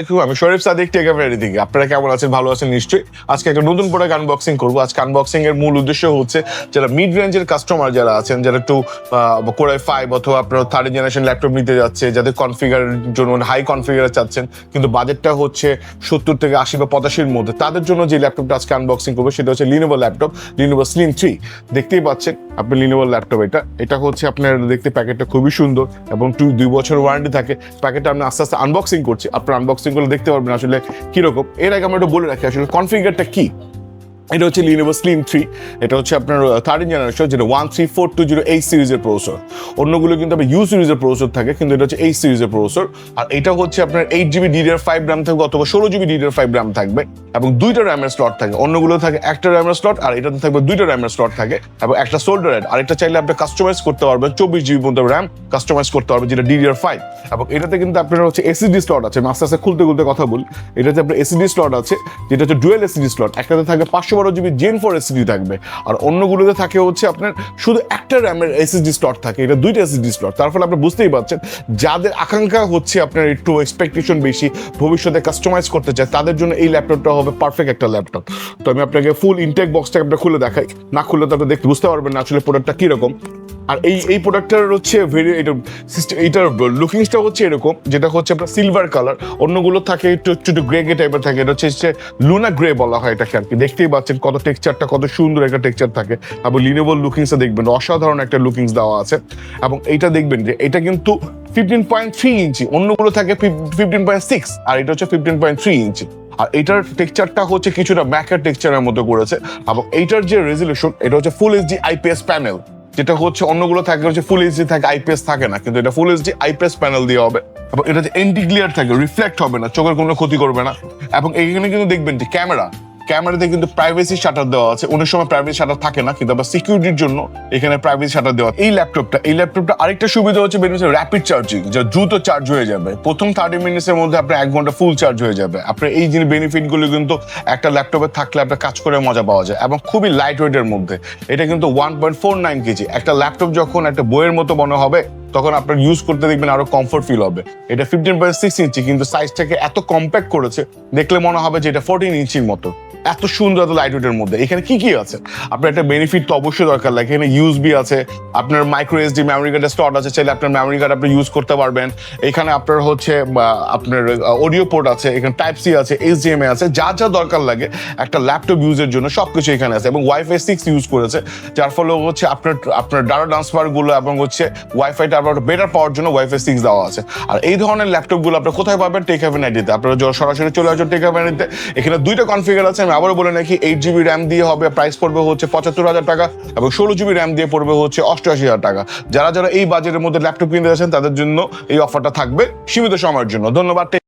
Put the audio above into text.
আমি শরীফ সাদিক টেকাফেরি থেকে। আপনারা কেমন আছেন? ভালো আছেন নিশ্চয়ই। আজকে একটা নতুন প্রোডাক্ট আনবক্সিং করবো। আজকে আনবক্সিং এর মূল উদ্দেশ্য হচ্ছে যারা মিড রেঞ্জের কাস্টমার যারা আছেন, যারা একটু কোরাই 5 অথবা আপনার 3rd জেনারেশন ল্যাপটপ নিতে যাচ্ছে, যাদের কনফিগারের জন্য হাই কনফিগার চাচ্ছেন কিন্তু বাজেটটা হচ্ছে 70 থেকে 80 বা 85 এর মধ্যে, তাদের জন্য যে ল্যাপটপটা আজকে আনবক্সিং করবো সেটা হচ্ছে লিনোভো ল্যাপটপ, লিনোভো স্লিম 3। দেখতেই পাচ্ছেন আপনি লিনোভো ল্যাপটপ। এটা হচ্ছে আপনার দেখতে প্যাকেটটা খুবই সুন্দর এবং 2 বছর ওয়ারেন্টি থাকে। প্যাকেটটা আমি আস্তে আস্তে আনবক্সিং করছি, আপনার আনবক্সিং করলে দেখতে পারবেন আসলে কিরকম। এর আগে আমরা একটু বলে রাখি আসলে কনফিগারটা কি। এটা হচ্ছে লিনোভো স্লিম 3। এটা হচ্ছে আপনার 3rd জেনারেশন, যেটা 13420H সিরিজের প্রসেসর। অন্যগুলো কিন্তু আপনার ইউ সিরিজের প্রসেসর থাকে, কিন্তু এটা হচ্ছে H সিরিজের প্রসেসর। আর এটা হচ্ছে আপনার 8GB DDR5 র্যাম থাকবে অথবা 16GB DDR5 র্যাম থাকবে এবং 2টা র্যামের স্লট থাকে। অন্যগুলো থাকে একটা র্যামের স্লট, আর এটাতে থাকবে 2টা র্যামের স্লট থাকে এবং একটা সোল্ডারের। আর এটা চাইলে আপনি কাস্টমাইজ করতে পারবেন, 24GB পর্যন্ত র্যাম কাস্টমাইজ করতে পারবেন, যেটা DDR5। এবং এটাতে কিন্তু আপনার হচ্ছে এসএসডি স্লট আছে। আস্তে আস্তে খুলতে কথা বলি। এটাতে আপনার এসএসডি স্লট আছে, যেটা হচ্ছে ডুয়েল এসএসডি স্লট। একটাতে থাকে 512GB Gen 4 এসএসডি থাকবে, আর অন্যগুলোতে থাকে হচ্ছে আপনার শুধু একটা র্যামের এসএসডি স্লট থাকে। এটা 2টা এসএসডি স্লট। তার ফলে আপনি বুঝতেই পারছেন যাদের আকাঙ্ক্ষা হচ্ছে আপনার একটু এক্সপেকটেশন বেশি, ভবিষ্যতে কাস্টমাইজ করতে চায়, তাদের জন্য এই ল্যাপটপটা হবে পারফেক্ট একটা ল্যাপটপ। তো আমি আপনাকে ফুল ইনটেক বক্সটা আপনার খুলে দেখাই, না খুললে তো আপনি দেখতে বুঝতে পারবেন না আসলে প্রোডাক্টটা কিরকম। আর এই প্রোডাক্টটার হচ্ছে এইটার লুকিংসটা হচ্ছে এরকম, যেটা হচ্ছে আপনার সিলভার কালার। অন্যগুলো থাকে একটু গ্রে টাইপের থাকে। এটা হচ্ছে লুনা গ্রে বলা হয় এটাকে আর কি। দেখতেই পাচ্ছেন কত টেক্সচারটা, কত সুন্দর একটা টেক্সচার থাকে। এবং লিনোভোর লুকিংসটা দেখবেন, অসাধারণ একটা লুকিংস দেওয়া আছে। এবং এইটা দেখবেন যে এটা কিন্তু 15.3 ইঞ্চি, অন্যগুলো থাকে 15.6, আর এটা হচ্ছে 15.3 ইঞ্চি। আর এইটার টেক্সচারটা হচ্ছে কিছুটা ম্যাকার টেক্সচারের মতো করেছে। এবং এইটার যে রেজলিউশন, এটা হচ্ছে ফুল এইচডি আইপিএস প্যানেল, যেটা হচ্ছে অন্যগুলো থাকে হচ্ছে ফুল এইচডি থাকে, আইপিএস থাকে না, কিন্তু এটা ফুল এইচডি আইপিএস প্যানেল দিয়ে হবে। এবং এটা যে এন্টি গ্লিয়ার থাকে, রিফ্লেক্ট হবে না, চোখের কোনো ক্ষতি করবে না। এবং এখানে কিন্তু দেখবেন যে ক্যামেরাতে কিন্তু প্রাইভেসি শাটার দেওয়া আছে। অনেক সময় প্রাইভেসি শাটার থাকে না, কিন্তু আবার সিকিউরিটির জন্য এখানে প্রাইভেসি শাটার দেওয়া। এই ল্যাপটপটা আরেকটা সুবিধা হচ্ছে র্যাপিড চার্জিং, যা দ্রুত চার্জ হয়ে যাবে। প্রথম 30 মিনিটসের মধ্যে আপনার 1 ঘন্টা ফুল চার্জ হয়ে যাবে। আপনার এই যে বেনিফিটগুলো কিন্তু একটা ল্যাপটপে থাকলে আপনার কাজ করে মজা পাওয়া যায়। এবং খুবই লাইট ওয়েটের মধ্যে। এটা কিন্তু 1.49 কেজি। একটা ল্যাপটপ যখন একটা বইয়ের মতো মনে হবে, তখন আপনার ইউজ করতে দেখবেন আরো কমফোর্ট ফিল হবে। এটা 15.6 ইঞ্চি, কিন্তু সাইজটাকে এত কম্প্যাক্ট করেছে, দেখলে মনে হবে যে এটা 14 ইঞ্চির মতো। এত সুন্দর, এত লাইট ওয়েটের মধ্যে। এখানে কি আছে আপনার একটা বেনিফিট তো অবশ্যই দরকার লাগে। এখানে ইউএসবি আছে, আপনার মাইক্রো এসডি মেমোরি কার্ডের স্লট আছে, চাইলে আপনার মেমোরি কার্ড আপনি ইউজ করতে পারবেন। এখানে আপনার হচ্ছে আপনার অডিও পোর্ট আছে, এখানে টাইপ সি আছে, এইচডিএমআই আছে, যা দরকার লাগে একটা ল্যাপটপ ইউজের জন্য সবকিছু এখানে আছে। এবং ওয়াইফাই 6 ইউজ করেছে, যার ফলে হচ্ছে আপনার ডাটা ট্রান্সফার গুলো এবং হচ্ছে ওয়াইফাইটা আপনার বেটার পাওয়ার জন্য ওয়াইফাই 6 দেওয়া আছে। আর এই ধরনের ল্যাপটপ গুলো আপনি কোথায় পাবেন? টেকহ্যাভেন আইডিতে। আপনারা সরাসরি চলে আসবেন টেকহ্যাভেন আইডিতে। এখানে 2টা কনফিগার আছে, আমি আবারও বলে নাকি 8GB র্যাম দিয়ে হবে, প্রাইস পড়বে হচ্ছে 75,000 টাকা, এবং 16GB র্যাম দিয়ে পড়বে হচ্ছে 88,000 টাকা। যারা এই বাজেটের মধ্যে ল্যাপটপ কিনতে যাচ্ছেন তাদের জন্য এই অফারটা থাকবে সীমিত সময়ের জন্য। ধন্যবাদ।